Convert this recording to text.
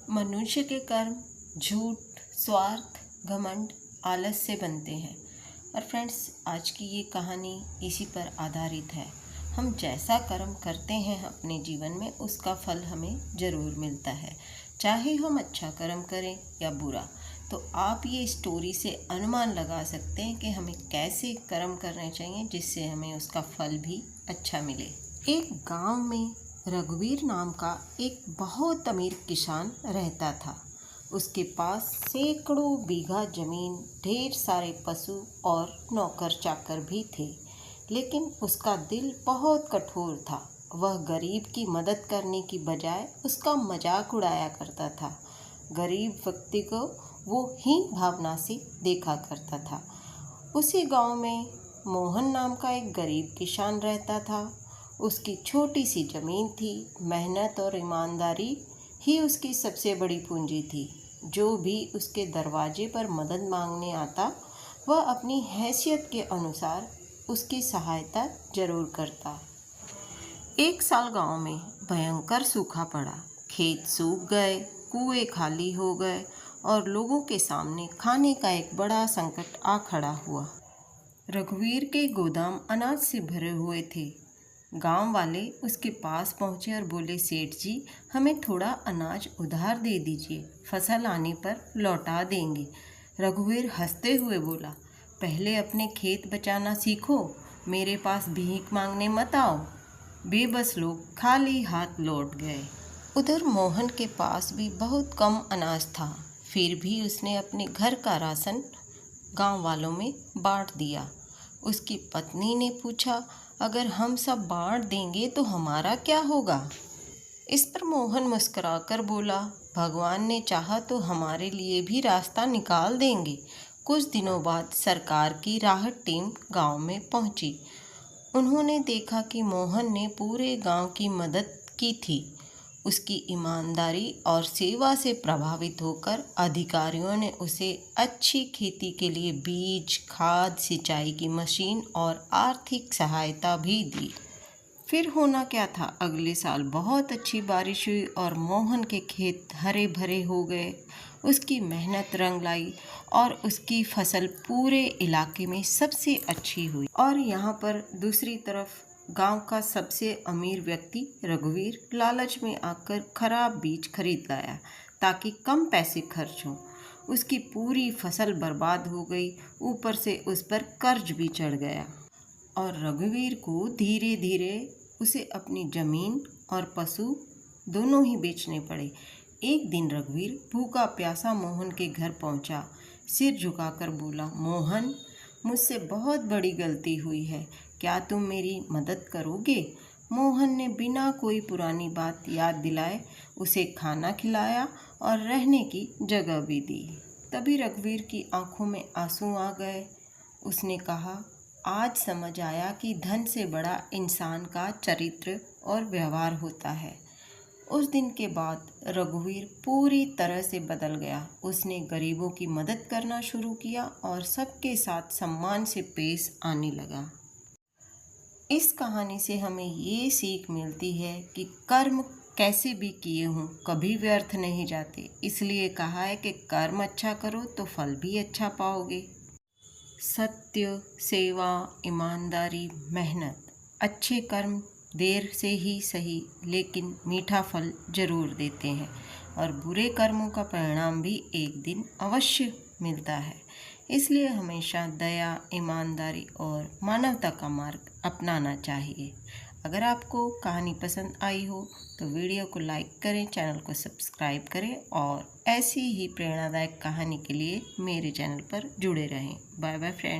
मनुष्य के कर्म झूठ, स्वार्थ, घमंड, आलस से बनते हैं। और फ्रेंड्स, आज की ये कहानी इसी पर आधारित है। हम जैसा कर्म करते हैं अपने जीवन में, उसका फल हमें ज़रूर मिलता है, चाहे हम अच्छा कर्म करें या बुरा। तो आप ये स्टोरी से अनुमान लगा सकते हैं कि हमें कैसे कर्म करने चाहिए जिससे हमें उसका फल भी अच्छा मिले। एक गांव में रघुवीर नाम का एक बहुत अमीर किसान रहता था। उसके पास सैकड़ों बीघा जमीन, ढेर सारे पशु और नौकर चाकर भी थे, लेकिन उसका दिल बहुत कठोर था। वह गरीब की मदद करने की बजाय उसका मजाक उड़ाया करता था। गरीब व्यक्ति को वो हीन भावना से देखा करता था। उसी गांव में मोहन नाम का एक गरीब किसान रहता था। उसकी छोटी सी जमीन थी। मेहनत और ईमानदारी ही उसकी सबसे बड़ी पूंजी थी। जो भी उसके दरवाजे पर मदद मांगने आता, वह अपनी हैसियत के अनुसार उसकी सहायता जरूर करता। एक साल गांव में भयंकर सूखा पड़ा। खेत सूख गए, कुएं खाली हो गए और लोगों के सामने खाने का एक बड़ा संकट आ खड़ा हुआ। रघुवीर के गोदाम अनाज से भरे हुए थे। गांव वाले उसके पास पहुंचे और बोले, सेठ जी, हमें थोड़ा अनाज उधार दे दीजिए, फसल आने पर लौटा देंगे। रघुवीर हंसते हुए बोला, पहले अपने खेत बचाना सीखो, मेरे पास भीख मांगने मत आओ। बेबस लोग खाली हाथ लौट गए। उधर मोहन के पास भी बहुत कम अनाज था, फिर भी उसने अपने घर का राशन गांव वालों में बांट दिया। उसकी पत्नी ने पूछा, अगर हम सब बांट देंगे तो हमारा क्या होगा? इस पर मोहन मुस्कुराकर बोला, भगवान ने चाहा तो हमारे लिए भी रास्ता निकाल देंगे। कुछ दिनों बाद सरकार की राहत टीम गांव में पहुंची। उन्होंने देखा कि मोहन ने पूरे गांव की मदद की थी। उसकी ईमानदारी और सेवा से प्रभावित होकर अधिकारियों ने उसे अच्छी खेती के लिए बीज, खाद, सिंचाई की मशीन और आर्थिक सहायता भी दी। फिर होना क्या था, अगले साल बहुत अच्छी बारिश हुई और मोहन के खेत हरे भरे हो गए। उसकी मेहनत रंग लाई और उसकी फसल पूरे इलाके में सबसे अच्छी हुई। और यहाँ पर दूसरी तरफ गांव का सबसे अमीर व्यक्ति रघुवीर लालच में आकर खराब बीज खरीद लाया ताकि कम पैसे खर्च हों। उसकी पूरी फसल बर्बाद हो गई, ऊपर से उस पर कर्ज भी चढ़ गया और रघुवीर को धीरे धीरे उसे अपनी जमीन और पशु दोनों ही बेचने पड़े। एक दिन रघुवीर भूखा प्यासा मोहन के घर पहुंचा। सिर झुकाकर बोला, मोहन, मुझसे बहुत बड़ी गलती हुई है, क्या तुम मेरी मदद करोगे? मोहन ने बिना कोई पुरानी बात याद दिलाए उसे खाना खिलाया और रहने की जगह भी दी। तभी रघुवीर की आंखों में आंसू आ गए। उसने कहा, आज समझ आया कि धन से बड़ा इंसान का चरित्र और व्यवहार होता है। उस दिन के बाद रघुवीर पूरी तरह से बदल गया। उसने गरीबों की मदद करना शुरू किया और सबके साथ सम्मान से पेश आने लगा। इस कहानी से हमें ये सीख मिलती है कि कर्म कैसे भी किए हों कभी व्यर्थ नहीं जाते। इसलिए कहा है कि कर्म अच्छा करो तो फल भी अच्छा पाओगे। सत्य, सेवा, ईमानदारी, मेहनत, अच्छे कर्म देर से ही सही लेकिन मीठा फल जरूर देते हैं और बुरे कर्मों का परिणाम भी एक दिन अवश्य मिलता है। इसलिए हमेशा दया, ईमानदारी और मानवता का मार्ग अपनाना चाहिए। अगर आपको कहानी पसंद आई हो तो वीडियो को लाइक करें, चैनल को सब्सक्राइब करें और ऐसी ही प्रेरणादायक कहानी के लिए मेरे चैनल पर जुड़े रहें। Bye bye friends.